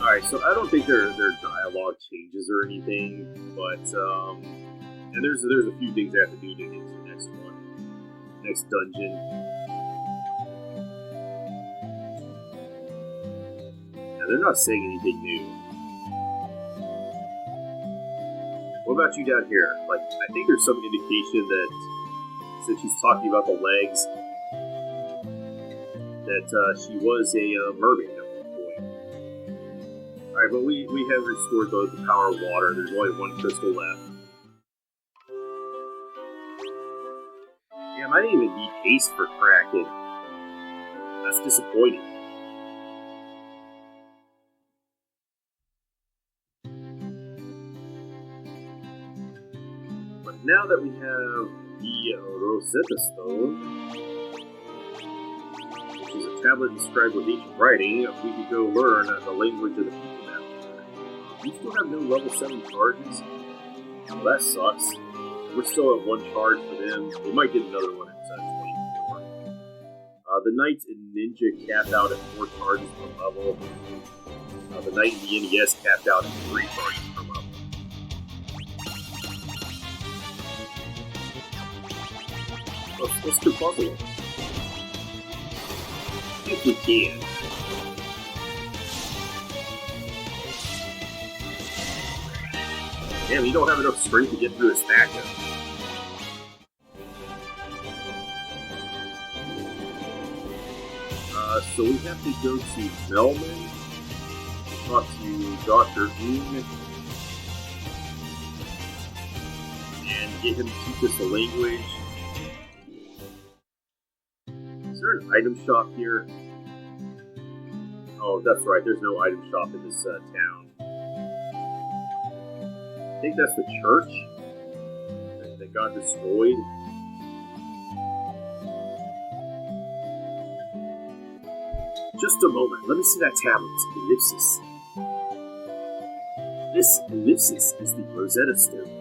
Alright, so I don't think their dialogue changes or anything, but and there's a few things I have to do to get to the next one. Next dungeon. Yeah, they're not saying anything new. What about you down here? Like, I think there's some indication that since she's talking about the legs, that she was a mermaid at one point. Alright, but we have restored the power of water. There's only one crystal left. Damn, I didn't even need haste for Kraken. That's disappointing. But now that we have the Rosetta Stone, which is a tablet inscribed with ancient writing, we could go learn the language of the people now. We still have no level 7 charges. Well, that sucks. We're still at 1 charge for them. We might get another one at 24. The Knight and Ninja capped out at 4 charges per level. The Knight and the NES capped out at 3 charges per level. Let's do puzzle. If we can. Damn, you don't have enough strength to get through his backup. So we have to go to Melman, talk to Dr. Oon, and get him to teach us the language. Is there an item shop here? Oh, that's right, there's no item shop in this town. I think that's the church that got destroyed. Just a moment, let me see that tablet. Ellipsis. This ellipsis is the Rosetta Stone.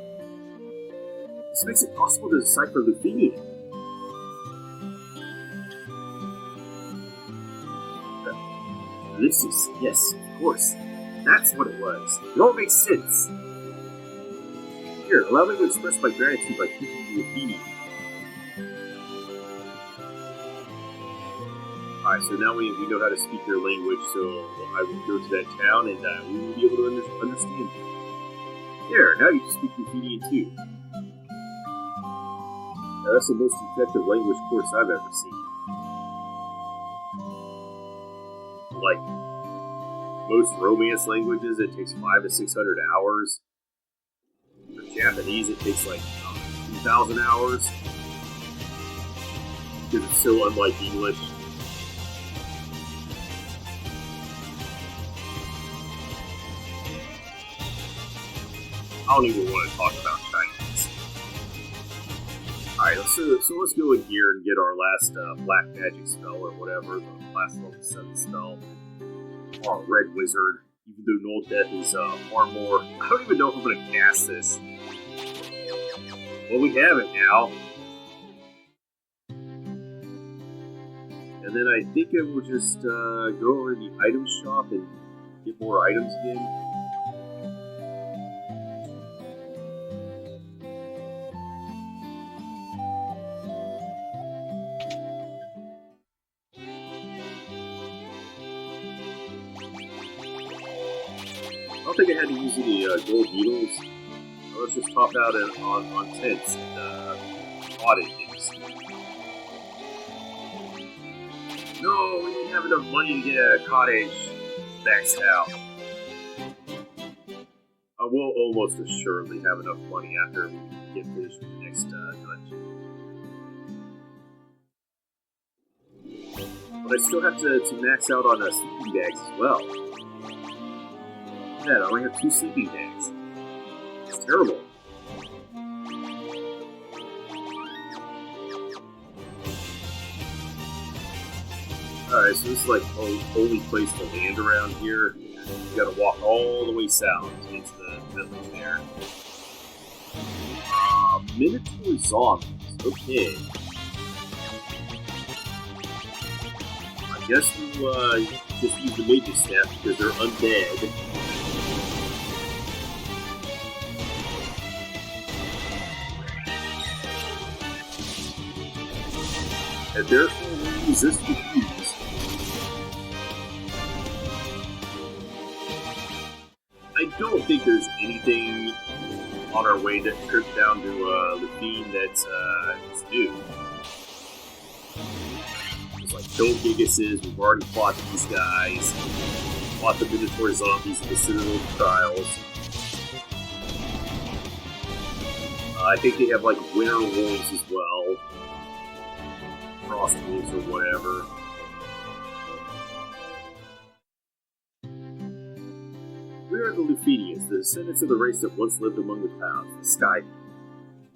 This makes it possible to decipher Lufenian. Ellipsis, yes, of course. That's what it was. It all makes sense. Here, allow me to express my gratitude by speaking to Lufenia. Alright, so now we know how to speak their language, so I will go to that town and we will be able to understand them. There, now you can speak Lufenian too. Now, that's the most effective language course I've ever seen. Like most romance languages, it takes 500 to 600 hours. For Japanese, it takes like 2,000 hours because it's so unlike English. I don't even want to talk about Chinese. Alright, so let's go in here and get our last black magic spell or whatever, the last level 7 spell. Our red wizard, even though Null Death is far more. I don't even know if I'm going to cast this. Well, we have it now. And then I think I will just go over to the item shop and get more items again. I don't think I had to use any gold needles. Let's just top out on tents and cottages. No, we didn't have enough money to get a cottage maxed out. I will almost assuredly have enough money after we get finished with the next dungeon. But I still have to max out on sleeping bags as well. I only have 2 sleeping bags. It's terrible. Alright, so this is like the only place to land around here. You gotta walk all the way south to get to the village there. Minotaur zombies. Okay. My guess we'll just use the Mage's Staff because they're undead. And therefore we resist the fuse. I don't think there's anything on our way that trip down to Lufenia that's new. It's like Kill Gigases, we've already fought these guys, fought the Minotaur zombies in the Citadel Trials. I think they have like winter wolves as well. Frost wolves or whatever. We are the Lufenians, the descendants of the race that once lived among the clouds, the sky.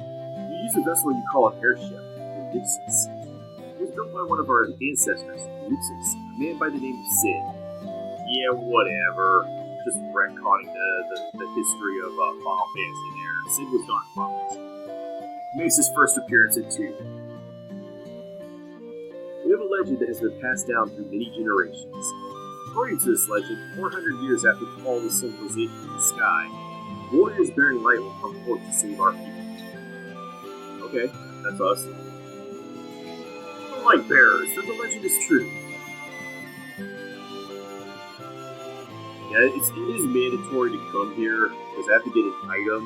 You use a vessel you call an airship, Ellipsis. It was built by one of our ancestors, Ellipsis, a man by the name of Sid. Yeah, whatever. Just retconning the history of Final Fantasy there. Sid was not promised. He makes his first appearance in 2. We have a legend that has been passed down through many generations. According to this legend, 400 years after the fall of the civilization in the sky, warriors bearing light will come forth to save our people. Okay, that's us. The light bearers, then the legend is true. Yeah, it is mandatory to come here, because I have to get an item,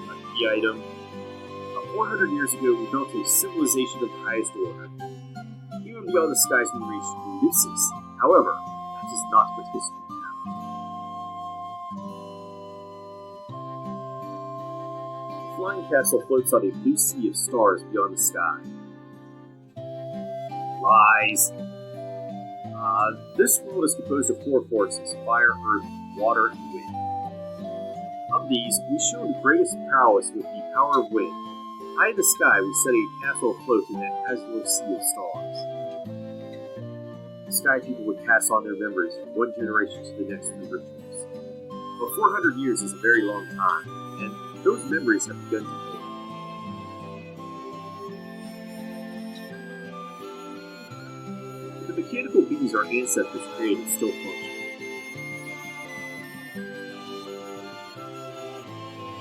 a key item. 400 years ago, we built a civilization of the highest order. Even beyond the skies we reached Ulysses. However, that is not what history now. The flying castle floats on a blue sea of stars beyond the sky. Lies. This world is composed of 4 forces: fire, earth, water, and wind. Of these, we show the greatest prowess with the power of wind. High in the sky, we set a castle afloat in that azure sea of stars. The sky people would pass on their memories from one generation to the next through rituals. But 400 years is a very long time, and those memories have begun to fade. The mechanical beings our ancestors created still function.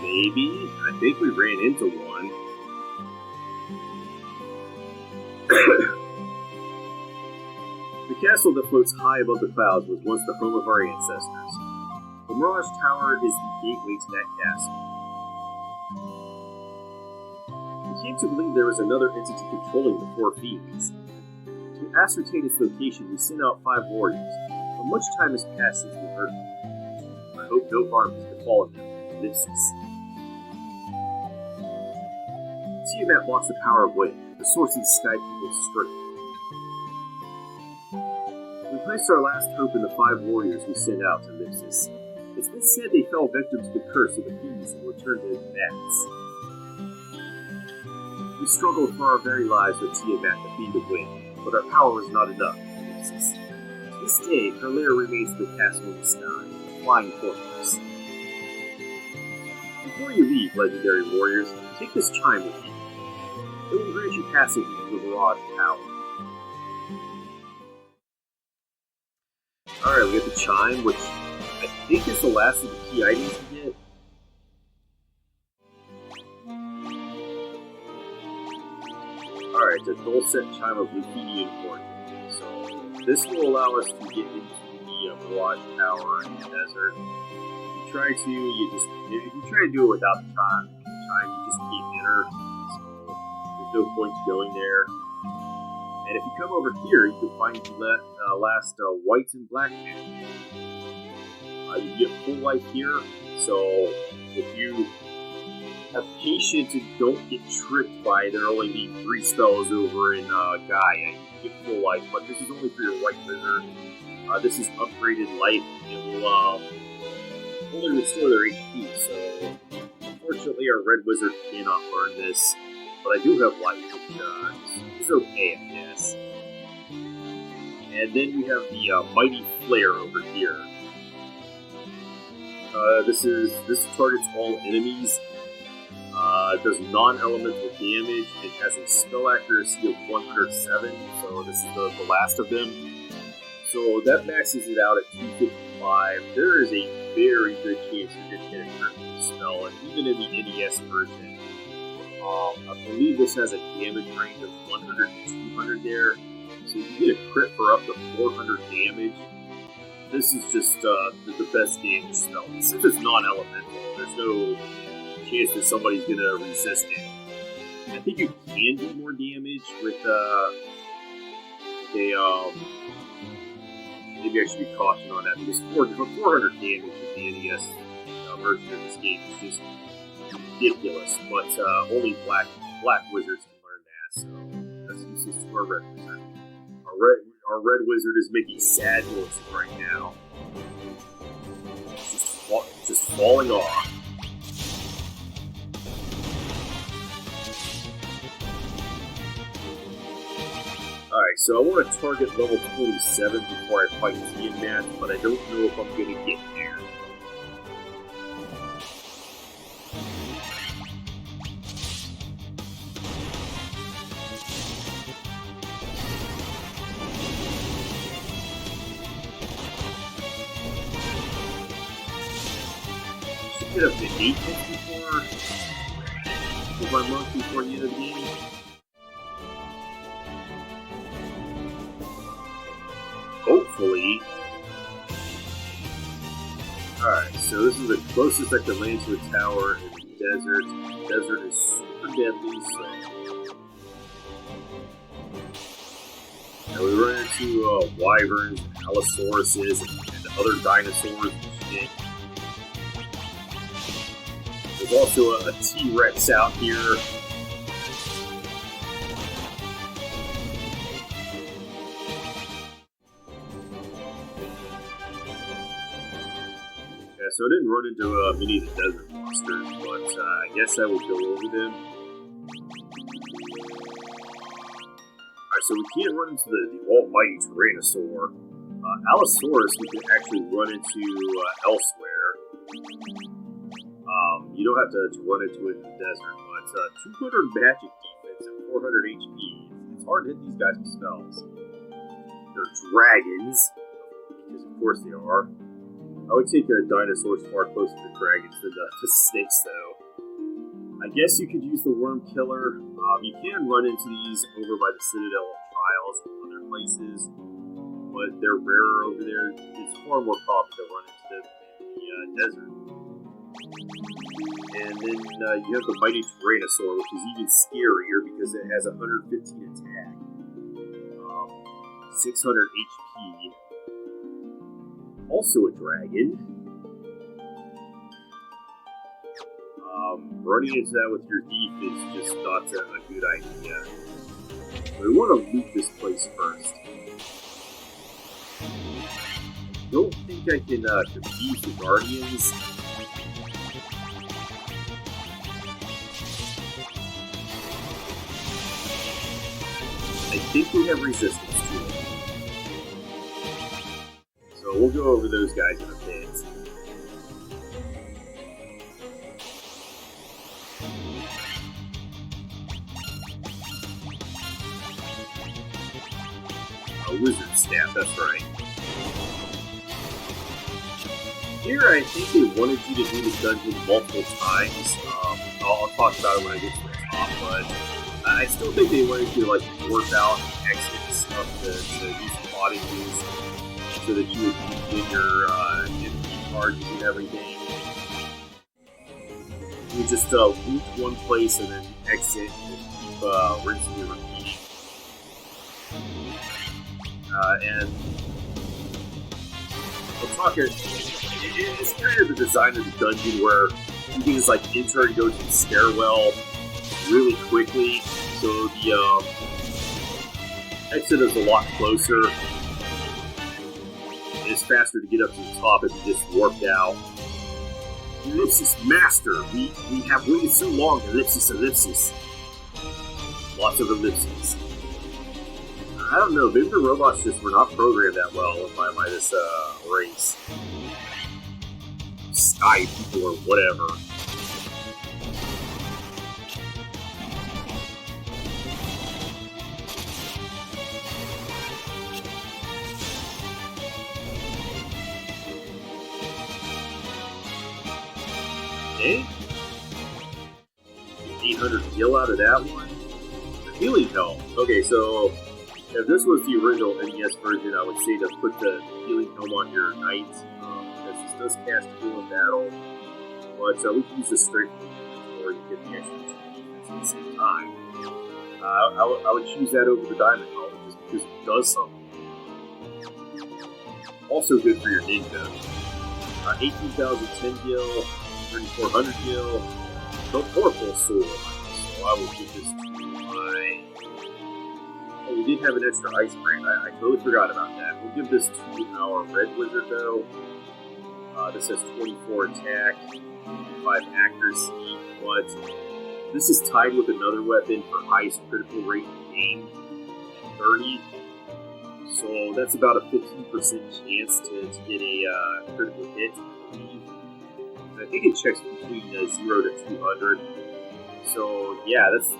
Maybe? I think we ran into one. The castle that floats high above the clouds was once the home of our ancestors. The Mirage Tower is the gateway to that castle. We came to believe there was another entity controlling the 4 fiends. To ascertain its location, we sent out 5 warriors, but much time has passed since we heard them. I hope no harm has befallen them. Ellipsis. Tiamat blocks the power of wind, the source of the sky people's strength. We placed our last hope in the 5 warriors we sent out to Ellipsis. It's been said they fell victim to the curse of the fiends and returned to bats. We struggled for our very lives with Tiamat to feed the wind, but our power was not enough for Ellipsis. To this day, her lair remains in the castle in the sky, a flying fortress. Before you leave, legendary warriors, take this chime with you. It will grant you passage into the Mirage Tower. Alright, we get the chime, which I think is the last of the key items we get. Alright, the dulcet chime of Lufenian origin. So, this will allow us to get into the Mirage Tower in the desert. If you try to do it without the chime, you just can't enter. So, there's no point to going there. And if you come over here, you can find the last white and black man. You get full life here, so if you have patience and don't get tricked by there only being 3 spells over in Gaia, you can get full life, but this is only for your white wizard. This is upgraded life. It will only restore their HP, so unfortunately our red wizard cannot learn this. But I do have life, which is okay, I guess. And then we have the Mighty Flare over here. This targets all enemies. Does non-elemental damage. It has a spell accuracy of 107, so this is the last of them. So that maxes it out at 255. There is a very good chance you're going to get a crit with the spell, and even in the NES version, I believe this has a damage range of 100 to 200 there. So you can get a crit for up to 400 damage. This is just the best damage spell. Since it's non-elemental, there's no chance that somebody's going to resist it. I think you can do more damage with maybe I should be cautioned on that, because 400 damage with the NES version of this game is just ridiculous. But only black wizards can learn that, so that's useless to our red wizard. Our red wizard is making sad noises right now. Just falling off. Alright, so I want to target level 27 before I fight Tiamat, but I don't know if I'm going to get there. Should get up to 8 hits before my monk before the end of the game. Hopefully. Alright, so this is the closest I can land to a tower in the desert. The desert is super deadly, so... Now we run into wyverns and allosauruses and other dinosaurs and shit. There's also a T-Rex out here. So I didn't run into many of the desert monsters, but I guess I will go over them. Alright, so we can't run into the almighty Tyrannosaur. Allosaurus we can actually run into elsewhere. You don't have to run into it in the desert, but 200 magic defense and 400 HP. It's hard to hit these guys with spells. They're dragons, because of course they are. I would take dinosaurs far closer to dragons than to snakes, though. I guess you could use the worm killer. You can run into these over by the Citadel of Trials and other places, but they're rarer over there. It's far more common to run into them in the desert. And then you have the mighty Tyrannosaur, which is even scarier because it has 115 attack, 600 HP. Also a dragon. Running into that with your thief is just not a good idea. We want to loot this place first. I don't think I can confuse the guardians. I think we have resistance to it. So we'll go over those guys in a bit. Wizard staff, that's right. Here, I think they wanted you to do the dungeon multiple times. I'll talk about it when I get to the top, but I still think they wanted you to like warp out and exit and stuff to use commodities so that you would begin your MP cards and everything. You just loot one place and then exit and keep rinsing and repeating. And we'll talk here. It's kind of the design of the dungeon where you can just like enter and go to the stairwell really quickly, so the exit is a lot closer. It's faster to get up to the top if you just warped out. Ellipsis Master. We have waited so long. Ellipsis. Lots of ellipses. I don't know, maybe the robots just were not programmed that well by this race. Sky people or whatever. Okay. 800 heal out of that one. Healing helm. Okay, so if this was the original NES version, I would say to put the healing helm on your knight. Because this does cast heal in battle. But we can use the strength or to get the extra 2 defense at the same time. I would choose that over the diamond helm just because it does something. Also good for your ninja. 18,010 gil, 3,400 gil, the purple sword. So I will give this to my... Oh, we did have an extra ice brand. I totally forgot about that. We'll give this to our red wizard though. This has 24 attack, 5 accuracy, but this is tied with another weapon for highest critical rate in the game, 30. So that's about a 15% chance to get a critical hit, I believe. And I think it checks between 0 to 200. So yeah, that's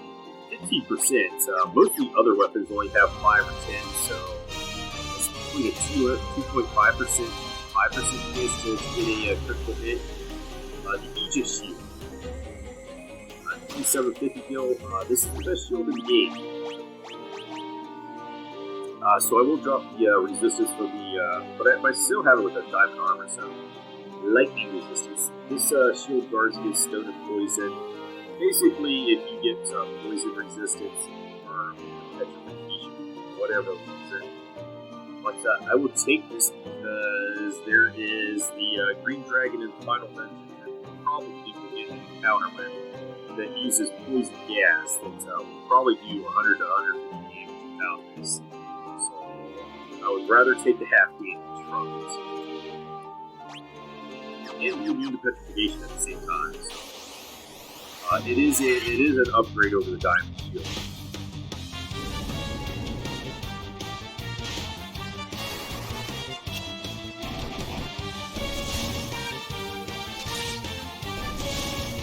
15%. Most of the other weapons only have 5 or 10, so it's between a 2.5%, 5% chance to get a critical hit. The Aegis Shield. 2750 gil. This is the best shield in the game. So I will drop the resistance for the, but I still have it with a diamond armor, so lightning resistance. This shield guards against stone and poison. Basically, if you get poison resistance or petrification, whatever reason. But I will take this because there is the green dragon in the final dungeon that probably will get an encounter with that uses poison gas that will probably do 100 to 150 damage without this. I would rather take the half damage from it. And be immune to petrification at the same time. So, it is an upgrade over the diamond shield.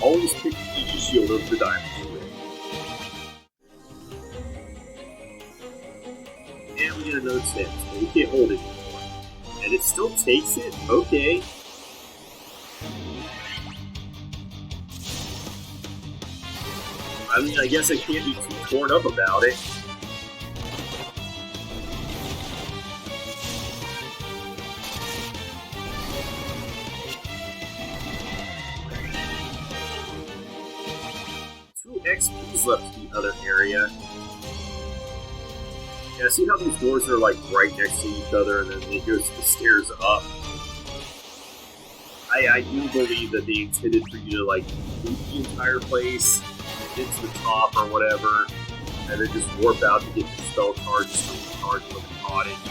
Always pick the Aegis shield over the diamond shield. And we get another 10, but we can't hold it anymore. And it still takes it? Okay. I mean, I guess I can't be too torn up about it. Two XPs left to the other area. Yeah, see how these doors are like right next to each other and then it goes to the stairs up? I do believe that they intended for you to like loot the entire place, get to the top or whatever, and then just warp out to get the spell charges from the charge from the cottage.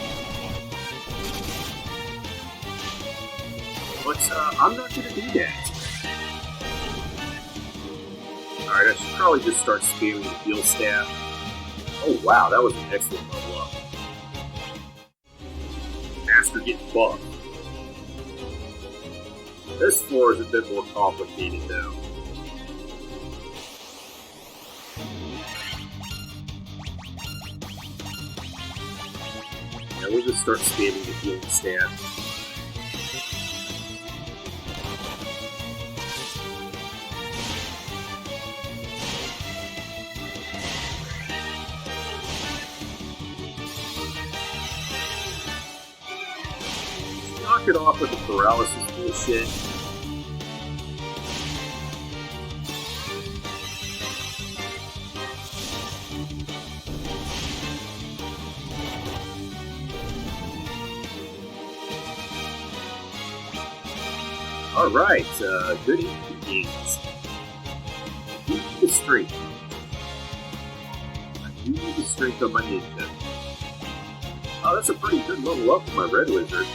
But I'm not going to do that. Alright, I should probably just start spamming the heal staff. Oh wow, that was an excellent level up. Master gets buffed. This floor is a bit more complicated though. Now we'll just start spamming the healing staff. Knock it off with the paralysis bullshit. Alright, good HP gains. I do need the strength. I do need the strength of my ninja. Oh, that's a pretty good level up for my red wizard.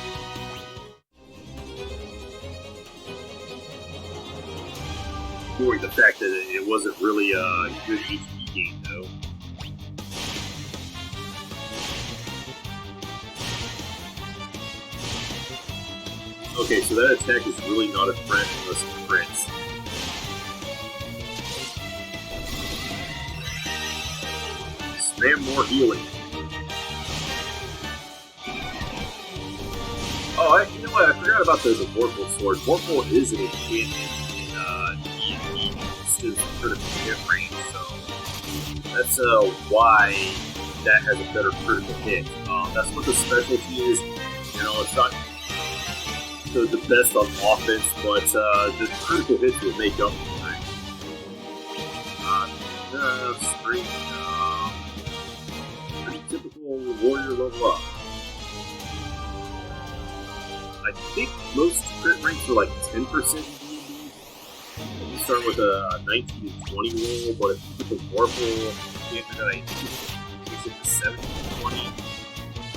Ignoring the fact that it wasn't really a good HP gain, though. Okay, so that attack is really not a threat unless it crits. Spam more healing. Oh, you know what? I forgot about the Vorpal Sword. Vorpal is an enchantment in boosted critical hit range, so that's why that has a better critical hit. That's what the specialty is. You know, it's not the best on offense, but the critical hits will make up for it. Strength, pretty typical warrior level up. I think most crit ranks are like 10% in D&D. You start with a 19 and 20 roll, but if you put the Warple damage, takes it to 17 and 20,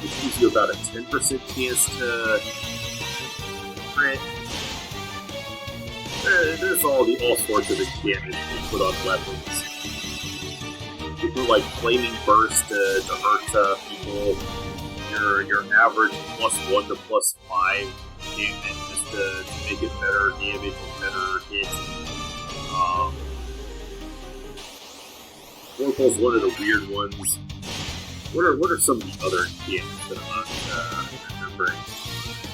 which gives you about a 10% chance to crit. There's all sorts of enchantments you put on weapons. You put like Flaming Burst to hurt people. Your average +1 to +5 damage just to make it better damage and better hits. Warple's one of the weird ones. What are some of the other enchantments that I'm not remembering?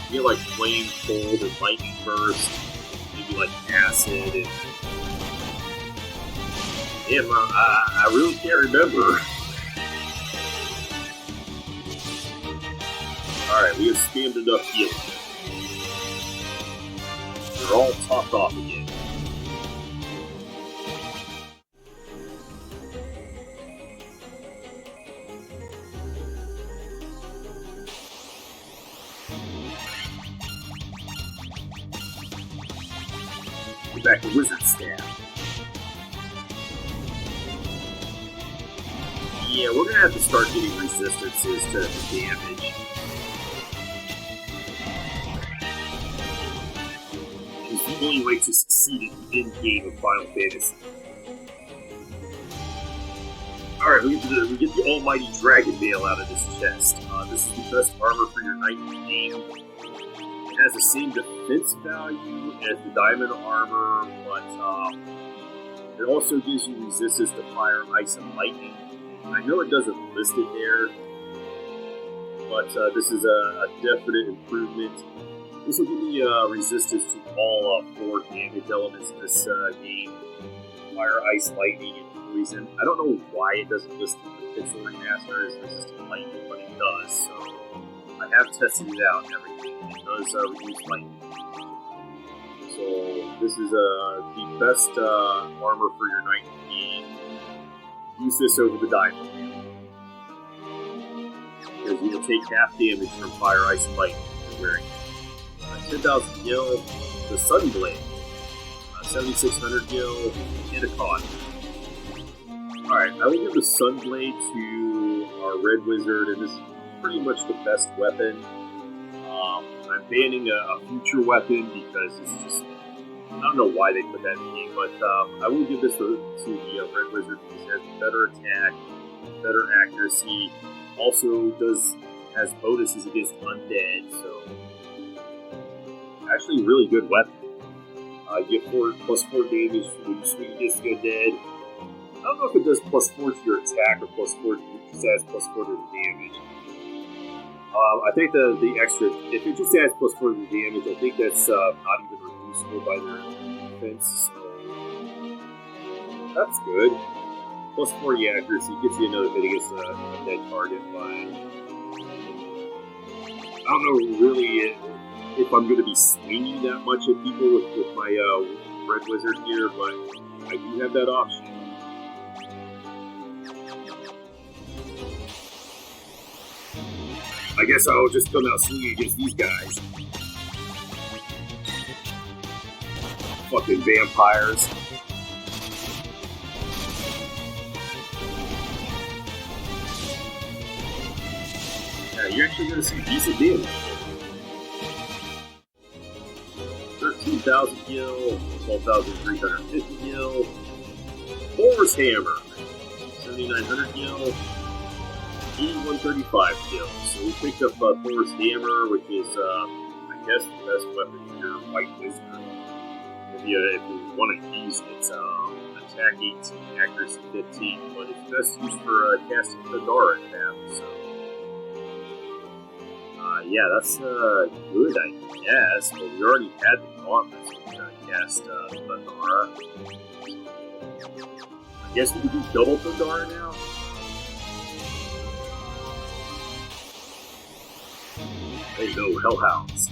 You get like Flame, Cold, and Lightning Burst. Maybe like Acid and... Damn, I really can't remember. Alright, we have spammed enough healing. They're all topped off again. Get back to Wizard Staff. Yeah, we're gonna have to start getting resistances to damage. It's the only way to succeed in the end game of Final Fantasy. Alright, we get the almighty Dragon Mail out of this chest. This is the best armor for your knight in the game. It has the same defense value as the diamond armor, but it also gives you resistance to fire, ice, and lightning. I know it doesn't list it there, but this is a definite improvement. This will give me resistance to all 4 damage elements in this game. Fire, ice, lightning, and poison. I don't know why it doesn't list it in the Pixel Remaster as resistant to lightning, but it does, so I have tested it out and everything. It does reduce lightning. So this is the best armor for your knight in the game. Use this over the diamond. Because you will take half damage from fire, ice, and lightning if you're wearing it. 10,000 gil, the Sunblade. 7,600 gil, and a con. Alright, I will give the Sunblade to our Red Wizard, and this is pretty much the best weapon. I'm banning a future weapon because it's just... I don't know why they put that in the game, but I will give this to the Red Wizard because it has better attack, better accuracy, also has bonuses against undead, so actually a really good weapon. You get +4 damage when you swing against the undead. I don't know if it does +4 to your attack or +4 just adds +4 to the damage. I think the extra, if it just adds +4 to the damage, I think that's not even reducible by their defense, so that's good. +4 accuracy gets you another hit against a dead target, but I don't know really if I'm going to be swinging that much at people with my Red Wizard here, but I do have that option. I guess I'll just come out swinging against these guys. Fucking vampires. Yeah, you're actually going to see decent damage. 13,000 gil, 12,350 gil. Thor's Hammer, 7,900 gil. 8135 gil. So we picked up Thor's Hammer, which is, I guess, the best weapon for your White Wizard. If you want to use it, attack 18, accuracy 15, but it's best used for casting Thadara tab. So, yeah, that's good, I guess. But we already had the gauntlets to cast Thadara. So I guess we could do double Thundara now? Oh no, Hellhounds.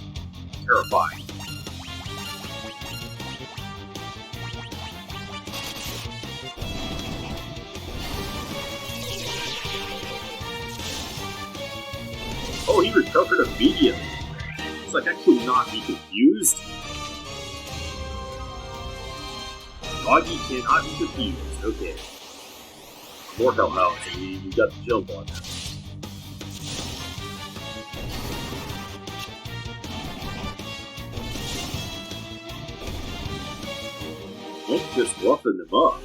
Terrifying. Oh, he recovered immediately. It's like I could not be confused. Doggy cannot be confused. Okay. More Hellhounds, and we got the jump on them. Don't just roughing them up.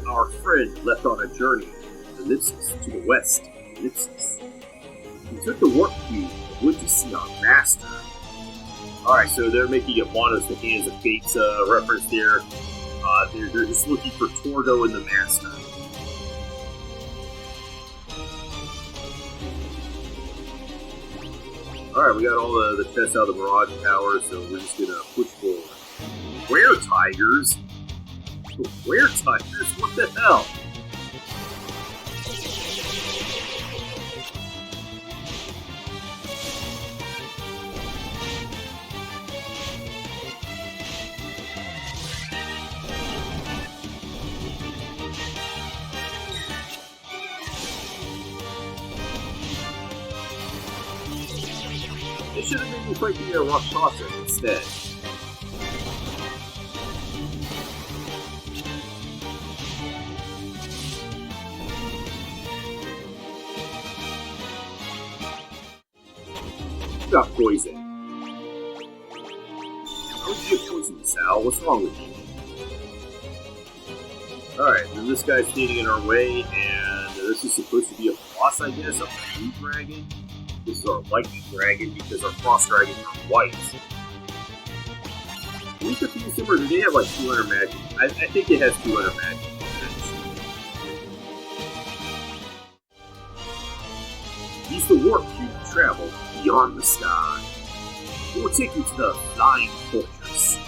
Our friend left on a journey, Ellipsis, to the west, Ellipsis. He took the warp cube and went to see our master. Alright, so they're making it Wano's the Hands of Fate's reference there. They're just looking for Torgo and the master. Alright, we got all the chests out of the Mirage Tower, so we're just gonna push forward. Where tigers? Where tigers? What the hell? They should have made me fight the Rakshasa instead. You got poison. How would you get poisoned, Sal? What's wrong with you? Alright, then this guy's standing in our way, and this is supposed to be a boss, I guess, a blue dragon. This is our lightning dragon because our frost dragons are white. Can we confuse him, or do they have like 200 magic? I think it has 200 magic. Use the warp cube to travel beyond the sky. It will take you to the Flying Fortress.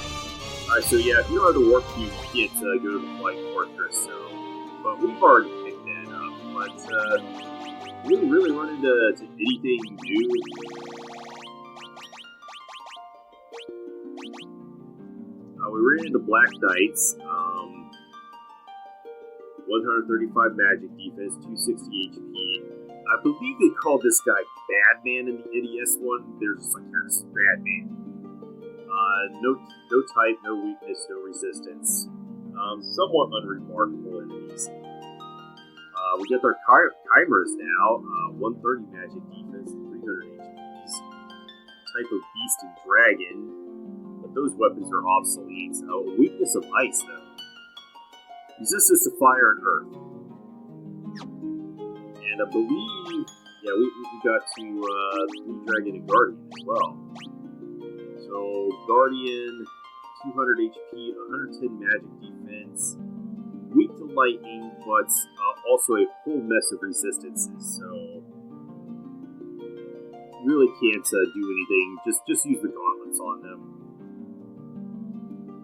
Alright, so yeah, if you don't have the warp cube, you can't go to the Flying Fortress, so... But we've already picked that up, but, we didn't really run into anything new. We ran into Black Knights, 135 magic defense, 260 HP. I believe they called this guy Badman in the NES one. They're just like, kind of Badman. No type, no weakness, no resistance. Somewhat unremarkable enemies. We get our Chimeras now, 130 magic defense and 300 HPs. Type of beast and dragon, but those weapons are obsolete. Weakness of ice, though. Resistance to fire and earth. And I believe, yeah, we got to Blue Dragon and Guardian as well. So, Guardian, 200 HP, 110 magic defense. Weak to lightning, but also a whole mess of resistances, so really can't do anything. Just use the gauntlets on them.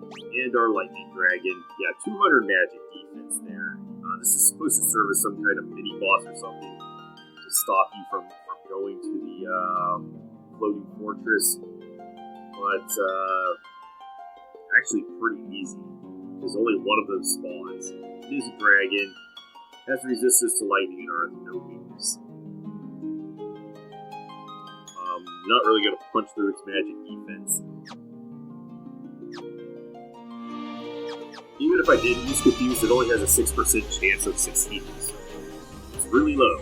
And our lightning dragon, yeah, 200 magic defense there. This is supposed to serve as some kind of mini boss or something to stop you from going to the floating fortress, but actually pretty easy. Because only one of them spawns. It is a dragon. Has resistance to lightning and earth, no weakness. Not really going to punch through its magic defense. Even if I did use Confused, it only has a 6% chance of succeeding, so it's really low.